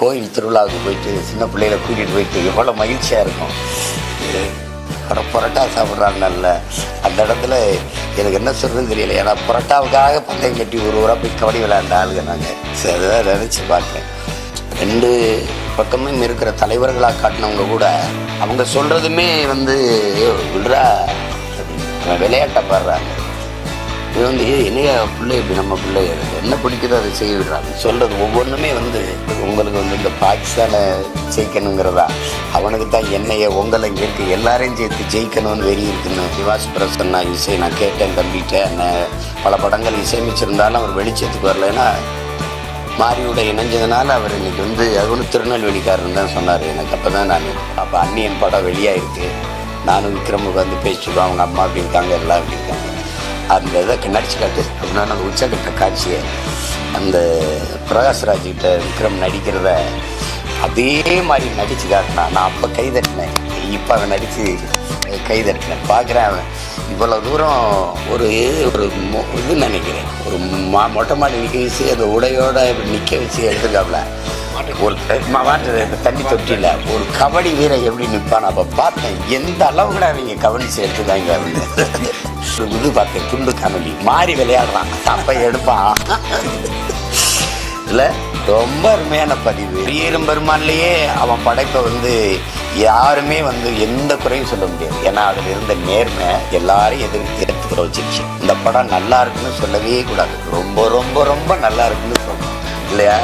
கோயில் திருவிழாவுக்கு போயிட்டு சின்ன பிள்ளைகளை கூட்டிகிட்டு போயிட்டு எவ்வளோ மகிழ்ச்சியாக இருக்கும். புரோட்டா சாப்பிட்றாங்கல்ல அந்த இடத்துல எனக்கு என்ன சொல்கிறதுன்னு தெரியல. ஏன்னா புரோட்டாவுக்காக பந்தயம் கட்டி ஒரு ஊராக போய் கபடி விளையாண்ட ஆளுங்க நாங்கள். சரி, அதுதான் நினச்சி பார்க்குறேன். ரெண்டு பக்கமும் இருக்கிற தலைவர்களாக காட்டினவங்க கூட அவங்க சொல்கிறதுமே விடுறா விளையாட்டை பாடுறாங்க. இது என்னையா பிள்ளை இப்படி நம்ம பிள்ளை என்ன பிடிக்குதோ அதை செய்ய விடுறாங்க. சொல்கிறது ஒவ்வொன்றுமே உங்களுக்கு இந்த பாகிஸ்தானை ஜெயிக்கணுங்கிறதா, அவனுக்கு தான் என்னைய உங்களை இங்கே இருக்கு எல்லாரையும் சேர்த்து ஜெயிக்கணும்னு வெறி இருக்குன்னு சிவாஜி பிரசன்னா இசை நான் கேட்டேன் தம்பிகிட்ட. பல படங்கள் இசையமைச்சிருந்தாலும் அவர் வெளிச்சத்துக்கு வரலைன்னா மாரியோட இணைஞ்சதுனால அவர் இன்னைக்கு அது ஒன்று திருநெல்வேலிக்காரன் தான் சொன்னார் எனக்கு. அப்போ தான் நான் அப்போ அந்நியன் படம் வெளியாகிருக்கு, நானும் விக்ரமுக்கு பேசிடுவோம், அவங்க அம்மா அப்படி இருக்காங்க எல்லாம் அப்படி இருக்காங்க. அந்த இதை நடிச்சு காட்டு அப்படின்னா அந்த உச்சக்கட்ட காட்சியை அந்த பிரகாஷ்ராஜ்கிட்ட விக்ரம் நடிக்கிறத அதே மாதிரி நடிச்சு காட்டினா நான் அப்போ கைதட்டினேன். இப்போ அவன் நடித்து கைதட்டினேன். பார்க்குறேன் அவன் இவ்வளோ தூரம் ஒரு இது நினைக்கிறேன், ஒரு மொட்டை மாடி நிற்க வச்சு அந்த உடையோட நிற்க வச்சு எடுத்துக்காப்புல ஒரு தண்ணி தொட்டியில் ஒரு கபடி வீரர் எப்படி நிற்பான். அப்போ பார்த்தேன் எந்த அளவு கூட அவங்க கவனிச்சு எடுத்துக்காங்க அப்படின்னு. இது பார்த்தேன் துண்டு காணொலி மாறி விளையாடுறான், அப்போ எடுப்பான் இல்லை. ரொம்ப அருமையான பதிவு. பெரியரும் பெருமான்லேயே அவன் படைப்பை யாருமே எந்த குறையும் சொல்ல முடியாது. ஏன்னா அதில் இருந்த நேர்மை எல்லாரையும் எடுத்துக்கிற வச்சிருச்சு. இந்த படம் நல்லா இருக்குன்னு சொல்லவே கூடாது, ரொம்ப ரொம்ப ரொம்ப நல்லா இருக்குன்னு சொல்லணும் இல்லையா.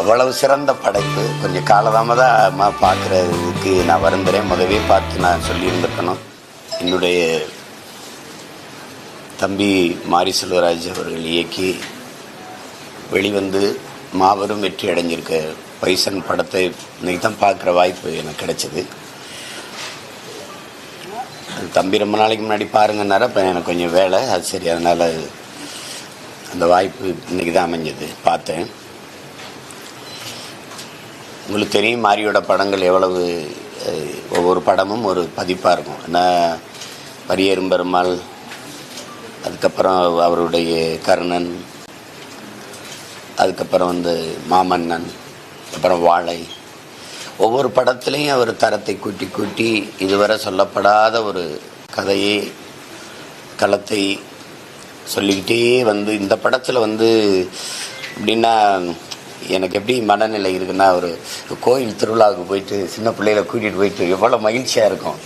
அவ்வளவு சிறந்த படைப்பு. கொஞ்சம் காலதாமதமாக பார்க்குறதுக்கு நான் வருந்துறேன். முதவே பார்த்து நான் சொல்லியிருந்திருக்கணும். என்னுடைய தம்பி மாரி செல்வராஜ் அவர்கள் இயக்கி வெளிவந்து மாபெரும் வெற்றி அடைஞ்சிருக்க பைசன் படத்தை இன்னைக்கு தான் பார்க்குற வாய்ப்பு எனக்கு கிடைச்சிது. அது தம்பி ரொம்ப நாளைக்கு முன்னாடி பாருங்கன்னார இப்போ எனக்கு கொஞ்சம் வேலை, அது சரி, அதனால் அந்த வாய்ப்பு இன்னைக்கு தான் அமைஞ்சது. பார்த்தேன். உங்களுக்கு தெரியும் மாரியோட படங்கள் எவ்வளவு ஒவ்வொரு படமும் ஒரு பதிப்பாக இருக்கும். ஏன்னா பரியேறும் பெருமாள், அதுக்கப்புறம் அவருடைய கர்ணன், அதுக்கப்புறம் மாமன்னன், அப்புறம் வாழை, ஒவ்வொரு படத்துலையும் அவர் தரத்தை கூட்டி கூட்டி இதுவரை சொல்லப்படாத ஒரு கதையை களத்தை சொல்லிக்கிட்டே இந்த படத்தில் எப்படின்னா எனக்கு எப்படி மனநிலை இருக்குன்னா, ஒரு கோயில் திருவிழாவுக்கு போயிட்டு சின்ன பிள்ளைகளை கூட்டிகிட்டு போயிட்டு எவ்வளோ மகிழ்ச்சியாக இருக்கும்.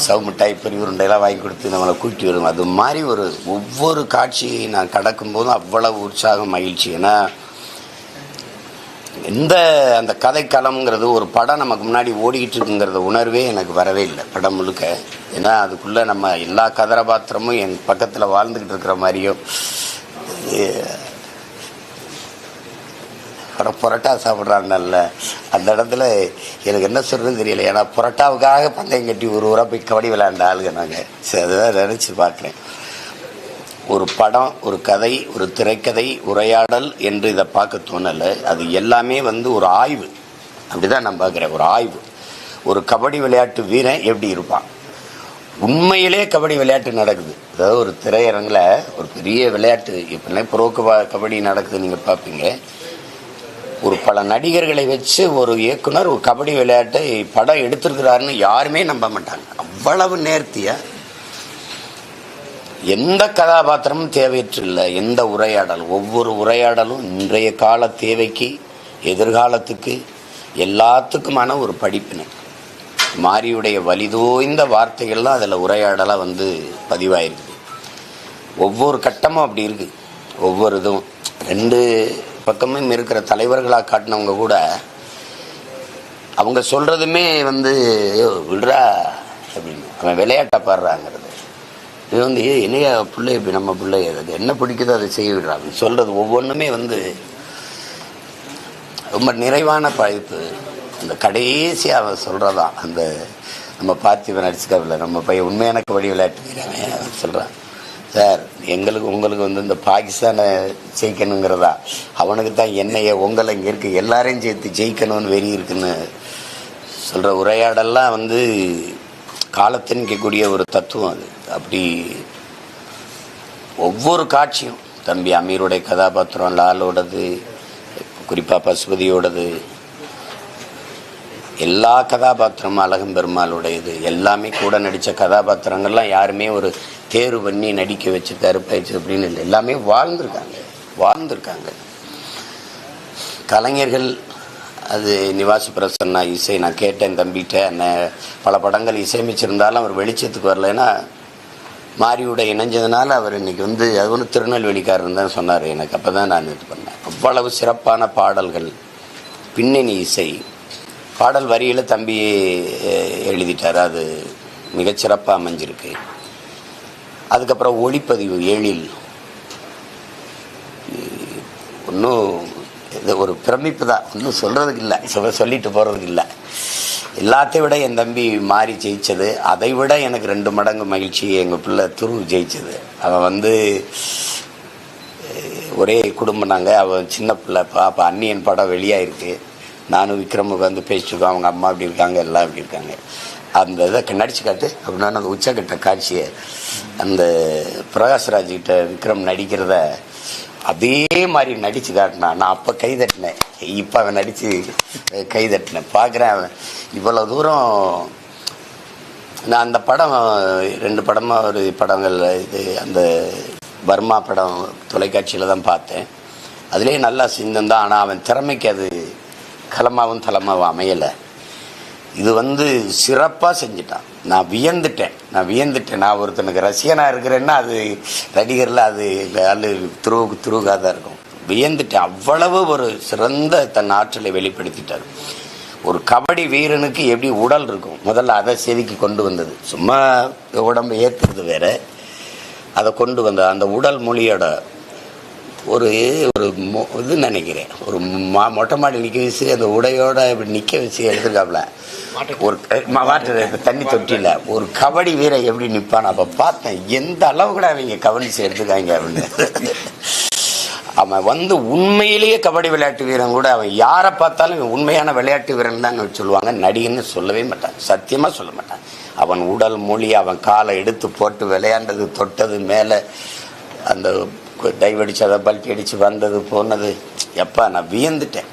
சவுமிட்டாய் பெரிய உருண்டையெல்லாம் வாங்கி கொடுத்து நம்மளை கூட்டி வரும். அது மாதிரி ஒவ்வொரு காட்சியை நான் கடக்கும்போதும் அவ்வளவு உற்சாகம் மகிழ்ச்சி. ஏன்னா அந்த கதைக்களம்ங்கிறது ஒரு படம் நமக்கு முன்னாடி ஓடிக்கிட்டு இருக்குங்கிறத உணர்வே எனக்கு வரவே இல்லை படம் முழுக்க. ஏன்னா அதுக்குள்ளே நம்ம எல்லா கதாபாத்திரமும் என் பக்கத்தில் வாழ்ந்துக்கிட்டு இருக்கிற மாதிரியும் புரோட்டா சாப்பிட்றாங்கல்ல அந்த இடத்துல எனக்கு என்ன சொல்கிறதுன்னு தெரியல. ஏன்னா புரோட்டாவுக்காக பந்தயம் கட்டி ஒரு ஊராக போய் கபடி விளையாண்ட ஆளுங்க நாங்கள். சரி, அதுதான் நினச்சி பார்க்குறேன். ஒரு படம், ஒரு கதை, ஒரு திரைக்கதை, உரையாடல் என்று இதை பார்க்க தோணலை. அது எல்லாமே ஒரு ஆய்வு. அப்படி தான் நான் பார்க்குறேன், ஒரு ஆய்வு. ஒரு கபடி விளையாட்டு வீரன் எப்படி இருப்பான், உண்மையிலே கபடி விளையாட்டு நடக்குது. அதாவது ஒரு திரையரங்கில் ஒரு பெரிய விளையாட்டு எப்படின்னா கபடி நடக்குது, நீங்கள் பார்ப்பீங்க. ஒரு பல நடிகர்களை வச்சு ஒரு இயக்குனர் ஒரு கபடி விளையாட்டை படம் எடுத்திருக்கிறாருன்னு யாருமே நம்ப மாட்டாங்க. அவ்வளவு நேர்த்தியா எந்த கதாபாத்திரமும் தேவையற்று இல்லை, எந்த உரையாடலும், ஒவ்வொரு உரையாடலும் இன்றைய கால தேவைக்கு, எதிர்காலத்துக்கு, எல்லாத்துக்குமான ஒரு படிப்பினை. மாரியுடைய வலிதோய்ந்த வார்த்தைகள்லாம் அதில் உரையாடலாக பதிவாயிருக்குது. ஒவ்வொரு கட்டமும் அப்படி இருக்குது. ஒவ்வொரு இதுவும் ரெண்டு பக்கமும் இருக்கிற தலைவர்களாக காட்டினவங்க கூட அவங்க சொல்கிறதுமே விடுறா அப்படின்னு அவன் விளையாட்டை பாடுறாங்கிறது. இது என்னையா பிள்ளை இப்படி நம்ம பிள்ளை என்ன பிடிக்குதோ அதை செய்ய விடுறாங்க. சொல்கிறது ஒவ்வொன்றுமே ரொம்ப நிறைவான படைப்பு. அந்த கடைசியாக அவன் சொல்கிறதான் நம்ம பார்த்திபன் நடிச்சுக்கவில்லை, நம்ம பையன் உண்மையான கபடி விளையாட்டு அவன் சொல்கிறான். சார், உங்களுக்கு இந்த பாகிஸ்தானை ஜெயிக்கணுங்கிறதா, அவனுக்கு தான் என்னைய உங்களை இங்கே இருக்கு எல்லாரையும் சேர்த்து ஜெயிக்கணும்னு வெறி இருக்குன்னு சொல்கிற உரையாடெல்லாம் காலத்தின்கக்கூடிய ஒரு தத்துவம் அது. அப்படி ஒவ்வொரு காட்சியும் தம்பி அமீருடைய கதாபாத்திரம், லாலோடது, குறிப்பாக பசுபதியோடது எல்லா கதாபாத்திரமும் அழகம் பெருமாளுடையது. எல்லாமே கூட நடித்த கதாபாத்திரங்கள்லாம் யாருமே ஒரு தேர்வு பண்ணி நடிக்க வச்சு கருப்பாயிடுச்சு அப்படின்னு இல்லை, எல்லாமே வாழ்ந்திருக்காங்க. கலைஞர்கள் அது நிவாஸ் பிரசன்னா இசை நான் கேட்டேன் தம்பிகிட்ட, பல படங்கள் இசையமைச்சிருந்தாலும் அவர் வெளிச்சத்துக்கு வரலைன்னா மாரியோட இணைஞ்சதுனால அவர் இன்னைக்கு அது ஒன்று திருநெல்வேலிக்காரன் தான் சொன்னார் எனக்கு. அப்போ தான் நான் இது பண்ணேன். அவ்வளவு சிறப்பான பாடல்கள், பின்னணி இசை, பாடல் வரியில் தம்பி எழுதிட்டார், அது மிகச்சிறப்பாக அமைஞ்சிருக்கு. அதுக்கப்புறம் ஒளிப்பதிவு எழில், ஒன்றும் இது ஒரு பிரமிப்பு தான், ஒன்றும் சொல்கிறதுக்கு இல்லை, சொல்லிட்டு போகிறதுக்கு இல்லை. எல்லாத்தையும் விட என் தம்பி மாறி ஜெயித்தது, அதை விட எனக்கு 2 மடங்கு மகிழ்ச்சி எங்கள் பிள்ளை துரு ஜெயித்தது. அவன் ஒரே குடும்பம் நாங்கள், அவன் சின்ன பிள்ளை. அப்போ அன்னியன் படம் வெளியாகிருக்கு, நானும் விக்ரமுக்கு பேசிட்டுருக்கோம், அவங்க அம்மா அப்படி இருக்காங்க, எல்லாம் அப்படி இருக்காங்க. அந்த இதை நடிச்சு காட்டு அப்படின்னா அந்த உச்சக்கட்ட காட்சியை அந்த பிரகாஷ்ராஜ்கிட்ட விக்ரம் நடிக்கிறத அதே மாதிரி நடித்து காட்டினா நான் அப்போ கை தட்டினேன். இப்போ அவன் நடித்து கை தட்டினேன். பார்க்குறேன் அவன் இவ்வளோ தூரம். நான் அந்த படம் 2 படமாக ஒரு படங்கள் இது அந்த பர்மா படம் தொலைக்காட்சியில் தான் பார்த்தேன். அதுலேயே நல்லா சிந்தம் தான். ஆனால் அவன் திறமைக்கு அது களமாகவும் தளமாகவும் அமையலை. இது சிறப்பாக செஞ்சுட்டான். நான் வியந்துட்டேன். நான் ஒருத்தனுக்கு ரசிகனாக இருக்கிறேன்னா அது நடிகரில் அது துருவுக்காக தான் இருக்கும். வியந்துட்டேன். அவ்வளவு ஒரு சிறந்த தன் ஆற்றலை வெளிப்படுத்திட்டார். ஒரு கபடி வீரனுக்கு எப்படி உடல் இருக்கும், முதல்ல அதை செதுக்கி கொண்டு வந்தது. சும்மா உடம்பை ஏற்றுறது வேற, அதை கொண்டு வந்த அந்த உடல் மொழியோட ஒரு இது நினைக்கிறேன். ஒரு மொட்டை மாடி நிற்க வச்சு அந்த உடையோட இப்படி நிற்க வச்சு எடுத்துருக்காப்புல. ஒரு தண்ணி தொட்டியில் ஒரு கபடி வீரன் எப்படி நிற்பான். அப்போ பார்த்தேன் எந்த அளவு கூட அவங்க கவனிச்சு எடுத்துக்காங்க அப்படின்னு. அவன் உண்மையிலேயே கபடி விளையாட்டு வீரன் கூட அவன் யாரை பார்த்தாலும் உண்மையான விளையாட்டு வீரன் தான் சொல்லுவாங்க. நடிகன்னு சொல்லவே மாட்டான், சத்தியமாக சொல்ல மாட்டான். அவன் உடல் மொழி, அவன் காலை எடுத்து போட்டு விளையாண்டது, தொட்டது, மேலே அந்த டைவ் அடிச்சு அதை பல்ட்டி அடித்து வந்தது போனது, எப்பா நான் வியந்துட்டேன்.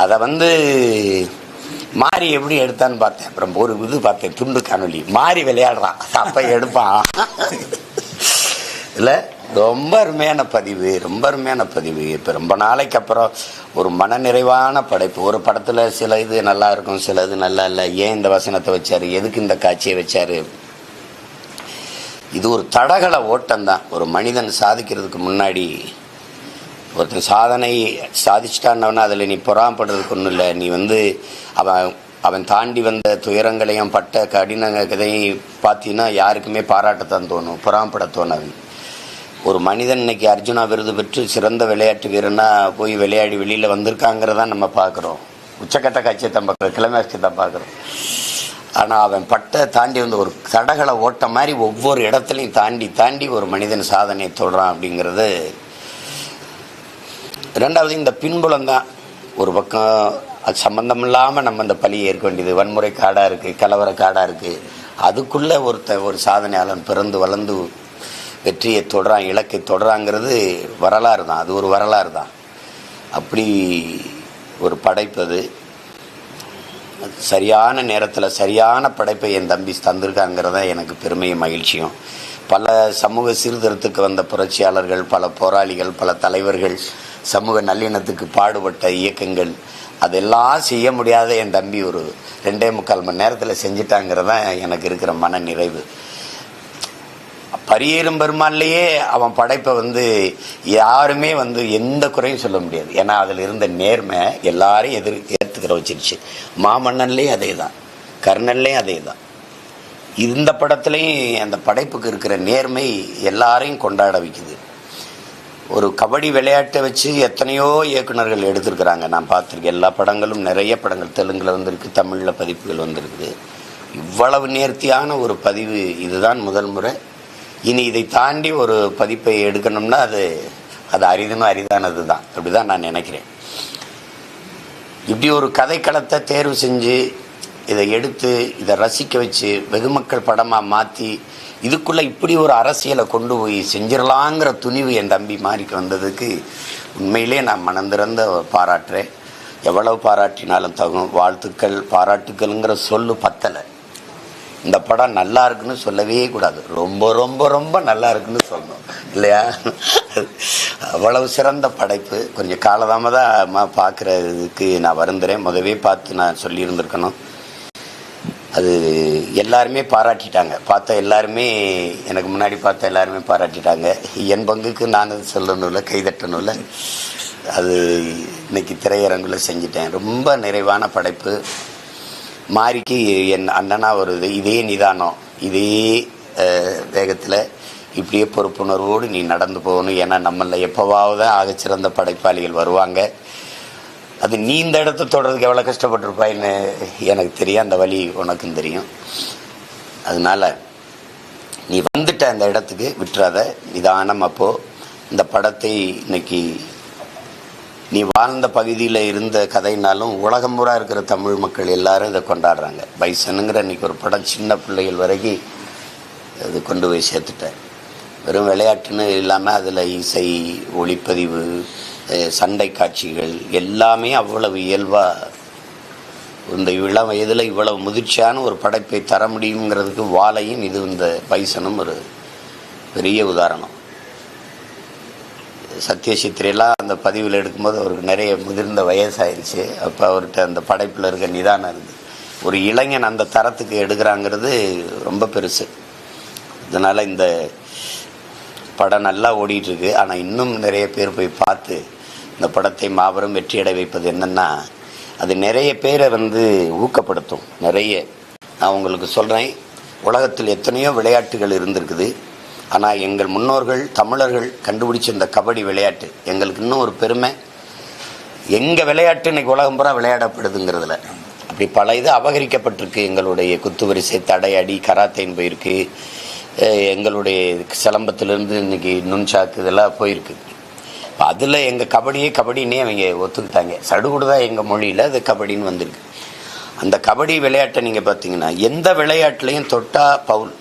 அதை மாறி எப்படி எடுத்தான்னு பார்த்தேன். அப்புறம் ஒரு இது பார்த்தேன், துண்டு காணொலி, மாறி விளையாடுறான், அப்போ எடுப்பான். இல்லை, ரொம்ப அருமையான பதிவு. இப்போ ரொம்ப நாளைக்கு அப்புறம் ஒரு மனநிறைவான படைப்பு. ஒரு படத்தில் சில இது நல்லா இருக்கும், சில இது நல்லா இல்லை. ஏன் இந்த வசனத்தை வச்சாரு, எதுக்கு இந்த காட்சியை வச்சாரு. இது ஒரு தடகள ஓட்டம்தான். ஒரு மனிதன் சாதிக்கிறதுக்கு முன்னாடி ஒருத்தன் சாதனை சாதிச்சிட்டான்னா அதில் நீ பொறாமப்படுறதுக்கு ஒன்றும் இல்லை. நீ அவன் தாண்டி வந்த துயரங்களையும் பட்ட கடினங்களையும் பார்த்தீங்கன்னா யாருக்குமே பாராட்டத்தான் தோணும், பொறாமப்பட தோணாது. ஒரு மனிதன் இன்னைக்கு அர்ஜுனா விருது பெற்று சிறந்த விளையாட்டு வீரனா போய் விளையாடி வெளியில் வந்திருக்காங்கிறதான் நம்ம பார்க்குறோம். உச்சக்கட்ட காட்சியை தான் பார்க்குறோம், கிளைமேக்ஸை தான் பார்க்குறோம். ஆனால் அவன் தாண்டி ஒரு தடகள ஓட்டம் மாதிரி ஒவ்வொரு இடத்துலையும் தாண்டி ஒரு மனிதன் சாதனையை தொடரான் அப்படிங்கிறது. ரெண்டாவது இந்த பின்புலம் தான். ஒரு பக்கம் அது சம்மந்தம் இல்லாமல் நம்ம அந்த பழியை ஏற்க வேண்டியது, வன்முறை காடாக இருக்குது, கலவர காடாக இருக்குது. அதுக்குள்ளே ஒரு சாதனையாளன் பிறந்து வளர்ந்து வெற்றியை தொடரான், இலக்கை தொடராங்கிறது வரலாறு தான். அது ஒரு வரலாறு தான். அப்படி ஒரு படைப்பது சரியான நேரத்தில் சரியான படைப்பை என் தம்பி தந்திருக்காங்கிறத எனக்கு பெருமையும் மகிழ்ச்சியும். பல சமூக சீர்திருத்தத்துக்கு வந்த புரட்சியாளர்கள், பல போராளிகள், பல தலைவர்கள், சமூக நல்லிணத்துக்கு பாடுபட்ட இயக்கங்கள், அதெல்லாம் செய்ய முடியாத என் தம்பி ஒரு 2.25 மணி நேரத்தில் செஞ்சிட்டாங்கிறதான் எனக்கு இருக்கிற மன நிறைவு. பரியேறும் பெருமாள்லேயே அவன் படைப்பை யாருமே எந்த குறையும் சொல்ல முடியாது. ஏன்னா அதில் இருந்த நேர்மை எல்லாரையும் ஏற்றுக்கிற வச்சிருச்சு. மாமன்னன்லேயும் அதே தான், கர்ணன்லேயும் அதே தான். இந்த படத்துலையும் அந்த படைப்புக்கு இருக்கிற நேர்மை எல்லாரையும் கொண்டாட வைக்குது. ஒரு கபடி விளையாட்டை வச்சு எத்தனையோ இயக்குநர்கள் எடுத்திருக்கிறாங்க, நான் பார்த்துருக்கேன். எல்லா படங்களும், நிறைய படங்கள் தெலுங்கில் வந்திருக்கு, தமிழில் பதிப்புகள் வந்திருக்குது. இவ்வளவு நேர்த்தியான ஒரு பதிவு இதுதான் முதல் முறை. இனி இதை தாண்டி ஒரு பதிப்பை எடுக்கணும்னா அது அரிதானது தான். அப்படிதான் நான் நினைக்கிறேன். இப்படி ஒரு கதைக்களத்தை தேர்வு செஞ்சு இதை எடுத்து இதை ரசிக்க வச்சு வெகுமக்கள் படமாக மாற்றி இதுக்குள்ளே இப்படி ஒரு அரசியலை கொண்டு போய் செஞ்சிடலாங்கிற துணிவு என் தம்பி மாறிக்கு வந்ததுக்கு உண்மையிலே நான் மனந்திறந்த பாராட்டுறேன். எவ்வளவு பாராட்டினாலும் தகும். வாழ்த்துக்கள், பாராட்டுக்கள்ங்கிற சொல்லு பத்தலை. இந்த படம் நல்லா இருக்குன்னு சொல்லவே கூடாது, ரொம்ப ரொம்ப ரொம்ப நல்லா இருக்குன்னு சொல்லணும் இல்லையா? அவ்வளவு சிறந்த படைப்பு. கொஞ்சம் காலதாமதமாக பார்க்குறதுக்கு நான் வருந்துறேன். முதவே பார்த்து நான் சொல்லியிருந்திருக்கணும். அது எல்லாருமே பாராட்டிட்டாங்க. பார்த்த எல்லாருமே, எனக்கு முன்னாடி பார்த்த எல்லாருமே பாராட்டிட்டாங்க. என் பங்குக்கு நான் சொல்லணும்ல, கைதட்டணும்ல. அது இன்னைக்கு திரையரங்கில் செஞ்சிட்டேன். ரொம்ப நிறைவான படைப்பு. மாரிக்கு என் அண்ணனா ஒரு இதே நிதானம், இதே வேகத்தில் இப்படியே பொறுப்புணர்வோடு நீ நடந்து போகணும். ஏன்னா நம்மளில் எப்போவாவது ஆகச்சிறந்த படைப்பாளிகள் வருவாங்க. அது நீ இந்த இடத்த தொடர்றதுக்கு எவ்வளோ கஷ்டப்பட்டிருப்பாயின்னு எனக்கு தெரியும். அந்த வழி உனக்கும் தெரியும். அதனால் நீ வந்துட்ட அந்த இடத்துக்கு விட்டுறாத, நிதானம். அப்போது இந்த படத்தை இன்னைக்கு நீ வாழ்ந்த பகுதியில் இருந்த கதைனாலும் உலகம் பூரா இருக்கிற தமிழ் மக்கள் எல்லாரும் இதை கொண்டாடுறாங்க. பைசனுங்கிற இன்றைக்கி ஒரு படம் சின்ன பிள்ளைகள் வரைக்கும் இது கொண்டு போய் சேர்த்துட்டேன். வெறும் விளையாட்டுன்னு இல்லாமல் அதில் இசை, ஒளிப்பதிவு, சண்டை காட்சிகள் எல்லாமே அவ்வளவு இயல்பாக இந்த இளம் வயதில் இவ்வளவு முதிர்ச்சியான ஒரு படைப்பை தர முடியுங்கிறதுக்கு வாழையும் இது இந்த பைசனும் ஒரு பெரிய உதாரணம். சத்யசித்திரையெல்லாம் அந்த பதிவில் எடுக்கும்போது அவருக்கு நிறைய முதிர்ந்த வயசாயிருச்சு. அப்போ அவர்கிட்ட அந்த படைப்பில் இருக்க நிதானம் இருக்குது. ஒரு இளைஞன் அந்த தரத்துக்கு எடுக்கிறாங்கிறது ரொம்ப பெருசு. அதனால் இந்த படம் நல்லா ஓடிட்டுருக்கு. ஆனால் இன்னும் நிறைய பேர் போய் பார்த்து இந்த படத்தை மாபெரும் வெற்றியடை வைப்பது என்னென்னா, அது நிறைய பேரை ஊக்கப்படுத்தும். நிறைய நான் உங்களுக்கு சொல்கிறேன், உலகத்தில் எத்தனையோ விளையாட்டுகள் இருந்திருக்குது. ஆனால் எங்கள் முன்னோர்கள் தமிழர்கள் கண்டுபிடிச்ச இந்த கபடி விளையாட்டு எங்களுக்கு இன்னும் ஒரு பெருமை. எங்கள் விளையாட்டு இன்னைக்கு உலகம் பூரா விளையாடப்படுதுங்கிறதுல அப்படி பல இது அபகரிக்கப்பட்டிருக்கு. எங்களுடைய குத்துவரிசை, தடையடி, கராத்தேன்னு போயிருக்கு. எங்களுடைய சிலம்பத்திலேருந்து இன்னைக்கு நுண்சாக்கு இதெல்லாம் போயிருக்கு. அதில் எங்கள் கபடின்னே அவங்க ஒத்துக்கிட்டாங்க. சடுகுடு தான் எங்கள் மொழியில் அது கபடின்னு வந்திருக்கு. அந்த கபடி விளையாட்டை நீங்கள் பார்த்தீங்கன்னா எந்த விளையாட்டுலையும் தொட்டால் பவுல்,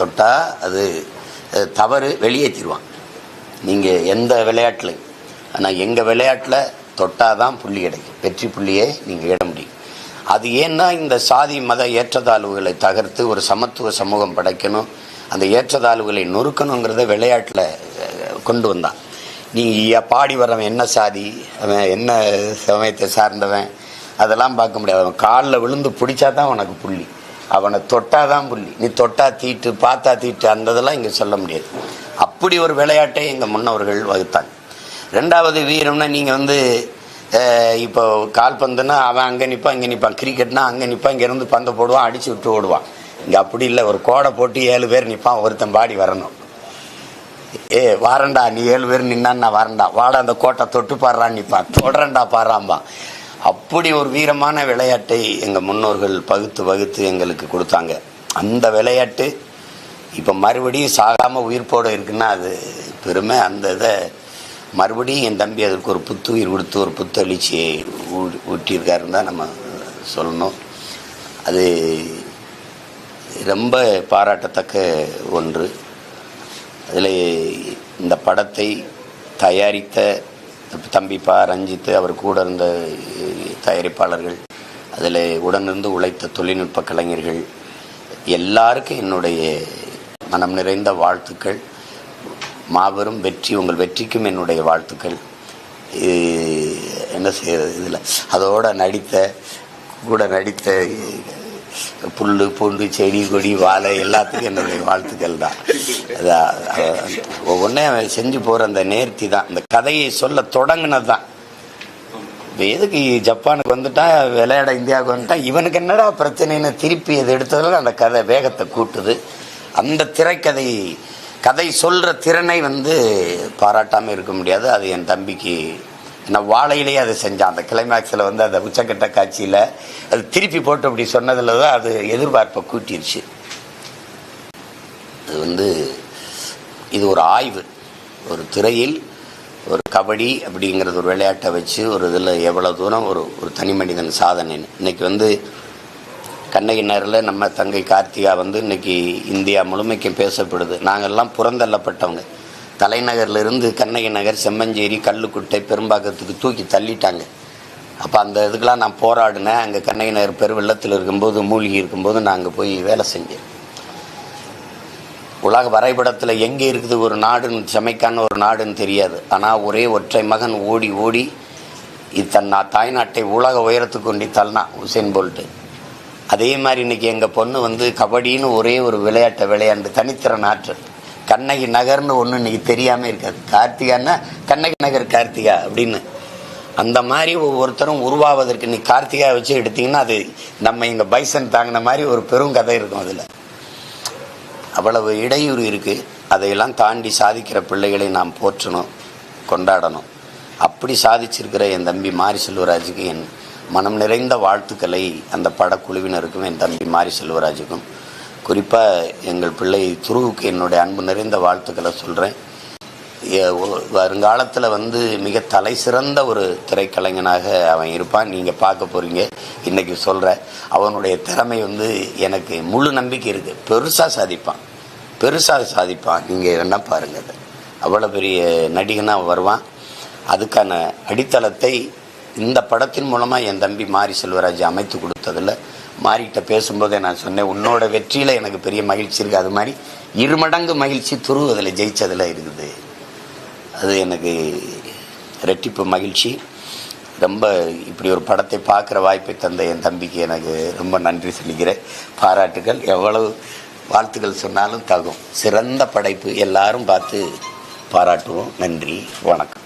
தொட்டால் அது தவறு, வெளியேற்றிடுவான். நீங்கள் எந்த விளையாட்டுலையும். ஆனால் எங்கள் விளையாட்டில் தொட்டால் தான் புள்ளி கிடைக்கும், வெற்றி புள்ளியே நீங்கள் இட முடியும். அது ஏன்னா இந்த சாதி மத ஏற்றத்தாழ்வுகளை தகர்த்து ஒரு சமத்துவ சமூகம் படைக்கணும், அந்த ஏற்றத்தாழ்வுகளை நொறுக்கணுங்கிறத விளையாட்டில் கொண்டு வந்தான். நீங்கள் பாடி வர்றவன் என்ன சாதி, அவன் என்ன சமயத்தை சார்ந்தவன் அதெல்லாம் பார்க்க முடியாது. அவன் காலில் விழுந்து பிடிச்சா தான் உனக்கு புள்ளி, அவனை தொட்டாதான் புள்ளி. நீ தொட்டா தீட்டு, பார்த்தா தீட்டு, அந்த இதெல்லாம் இங்கே சொல்ல முடியாது. அப்படி ஒரு விளையாட்டை எங்கள் முன்னவர்கள் வகுத்தாங்க. ரெண்டாவது வீரம்னா நீங்கள் இப்போ கால்பந்துன்னா அவன் அங்கே நிற்பான், இங்கே நிற்பான். கிரிக்கெட்னா அங்கே நிற்பான், இங்கேருந்து பந்தை போடுவான், அடித்து விட்டு ஓடுவான். இங்கே அப்படி இல்லை. ஒரு கோடை போட்டு 7 பேர் நிற்பான், ஒருத்தன் பாடி வரணும். வாரண்டா, நீ 7 பேர் நின்னான்னு நான் வரண்டா, வாடா அந்த கோட்டை தொட்டு பாடுறான்னு நிற்பான், தொடரண்டா பாடுறாம்பான். அப்படி ஒரு வீரமான விளையாட்டை எங்கள் முன்னோர்கள் வகுத்து எங்களுக்கு கொடுத்தாங்க. அந்த விளையாட்டு இப்போ மறுபடியும் சாகாமல் உயிர்ப்போடு இருக்குன்னா அது பெருமை. அந்த இதை மறுபடியும் என் தம்பி அதுக்கு ஒரு புத்துயிர் கொடுத்து ஒரு புத்தெழுச்சியை ஊட்டியிருக்காருன்னு தான் நம்ம சொல்லணும். அது ரொம்ப பாராட்டத்தக்க ஒன்று. அதில் இந்த படத்தை தயாரித்த தம்பி ரஞ்சித்து, அவர் கூட இருந்த தயாரிப்பாளர்கள், அதில் உடனிருந்து உழைத்த தொழில்நுட்ப கலைஞர்கள் எல்லாருக்கும் என்னுடைய மனம் நிறைந்த வாழ்த்துக்கள். மாபெரும் வெற்றி, உங்கள் வெற்றிக்கும் என்னுடைய வாழ்த்துக்கள். என்ன செய்கிறது இதில் அதோடு கூட நடித்த புல் பூண்டு செடி கொடி வாழை எல்லாத்துக்கும் என்னுடைய வாழ்த்துக்கள் தான். ஒவ்வொன்றே செஞ்சு போகிற அந்த நேர்த்தி தான் இந்த கதையை சொல்ல தொடங்கினது தான். இப்போ எதுக்கு ஜப்பானுக்கு வந்துட்டா, விளையாட இந்தியாவுக்கு வந்துட்டா, இவனுக்கு என்னடா பிரச்சனைன்னு திருப்பி அதை எடுத்ததில் அந்த கதை வேகத்தை கூட்டுது. அந்த கதை சொல்கிற திறனை பாராட்டாமல் இருக்க முடியாது. அது என் தம்பிக்கு, நான் வாழையிலேயே அதை செஞ்சான். அந்த கிளைமேக்ஸில் அந்த உச்சக்கட்ட காட்சியில் அது திருப்பி போட்டு அப்படி சொன்னதில் தான் அது எதிர்பார்ப்பை கூட்டிருச்சு. அது இது ஒரு ஆய்வு. ஒரு திரையில் ஒரு கபடி அப்படிங்கிறது ஒரு விளையாட்டை வச்சு ஒரு இதில் எவ்வளோ தூரம் ஒரு தனி மனிதன் சாதனைன்னு. இன்றைக்கி கண்ணகி நேரில் நம்ம தங்கை கார்த்திகா இன்றைக்கி இந்தியா முழுமைக்கும் பேசப்படுது. நாங்கள்லாம் புறந்தள்ளப்பட்டவங்க. தலைநகர்லேருந்து கண்ணகி நகர், செம்மஞ்சேரி, கல்லுக்குட்டை, பெரும்பாக்கத்துக்கு தூக்கி தள்ளிட்டாங்க. அப்போ அந்த இதுக்கெலாம் நான் போராடினேன். அங்கே கண்ணகி நகர் பெருவெள்ளத்தில் இருக்கும்போது, மூழ்கி இருக்கும்போது நான் அங்கே போய் வேலை செஞ்சேன். உலக வரைபடத்தில் எங்கே இருக்குது ஒரு நாடுன்னு, ஜமைக்கான ஒரு நாடுன்னு தெரியாது. ஆனால் ஒரே ஒற்றை மகன் ஓடி ஓடி தாய்நாட்டை உலக உயரத்துக்கு கொண்டு தள்ளினான், உசேன் போல்ட்டு. அதே மாதிரி இன்றைக்கி எங்கள் பொண்ணு வந்து கபடின்னு ஒரே ஒரு விளையாட்டை விளையாண்டு தனித்திறன் ஆற்று. கண்ணகி நகர்னு ஒன்று இன்றைக்கி தெரியாமல் இருக்காது. கார்த்திகான்னா கண்ணகி நகர் கார்த்திகா அப்படின்னு. அந்த மாதிரி ஒவ்வொருத்தரும் உருவாவதற்கு இன்னைக்கு கார்த்திகா வச்சு எடுத்திங்கன்னா அது நம்ம இங்கே பைசன் தாங்கின மாதிரி ஒரு பெரும் கதை இருக்கும். அதில் அவ்வளவு இடையூறு இருக்குது. அதையெல்லாம் தாண்டி சாதிக்கிற பிள்ளைகளை நாம் போற்றணும், கொண்டாடணும். அப்படி சாதிச்சிருக்கிற என் தம்பி மாரி செல்வராஜுக்கு என் மனம் நிறைந்த வாழ்த்துக்களை அந்த படக்குழுவினருக்கும் என் தம்பி மாரி செல்வராஜுக்கும், குறிப்பாக எங்கள் பிள்ளை துருவுக்கு என்னுடைய அன்பு நிறைந்த வாழ்த்துக்களை சொல்கிறேன். வருங்காலத்தில் வந்து மிக தலை சிறந்த ஒரு திரைக்கலைஞனாக அவன் இருப்பான். நீங்கள் பார்க்க போகிறீங்க. இன்றைக்கி சொல்கிறேன், அவனுடைய திறமை வந்து எனக்கு முழு நம்பிக்கை இருக்குது. பெருசாக சாதிப்பான். நீங்கள் என்ன பாருங்கள், அவ்வளோ பெரிய நடிகனாக வருவான். அதுக்கான அடித்தளத்தை இந்த படத்தின் மூலமாக என் தம்பி மாரி செல்வராஜ் அமைத்து கொடுத்ததில் மாரிகிட்ட பேசும்போதே நான் சொன்னேன், உன்னோட வெற்றியில் எனக்கு பெரிய மகிழ்ச்சி இருக்குது. அது மாதிரி 2 மடங்கு மகிழ்ச்சி துரு அதில் ஜெயிச்சதில் இருக்குது. அது எனக்கு ரெட்டிப்பு மகிழ்ச்சி. ரொம்ப இப்படி ஒரு படத்தை பார்க்குற வாய்ப்பை தந்த என் தம்பிக்கு எனக்கு ரொம்ப நன்றி சொல்லிக்கிறேன். பாராட்டுகள். எவ்வளவு வாழ்த்துக்கள் சொன்னாலும் தகும். சிறந்த படைப்பு. எல்லாரும் பார்த்து பாராட்டுவோம். நன்றி, வணக்கம்.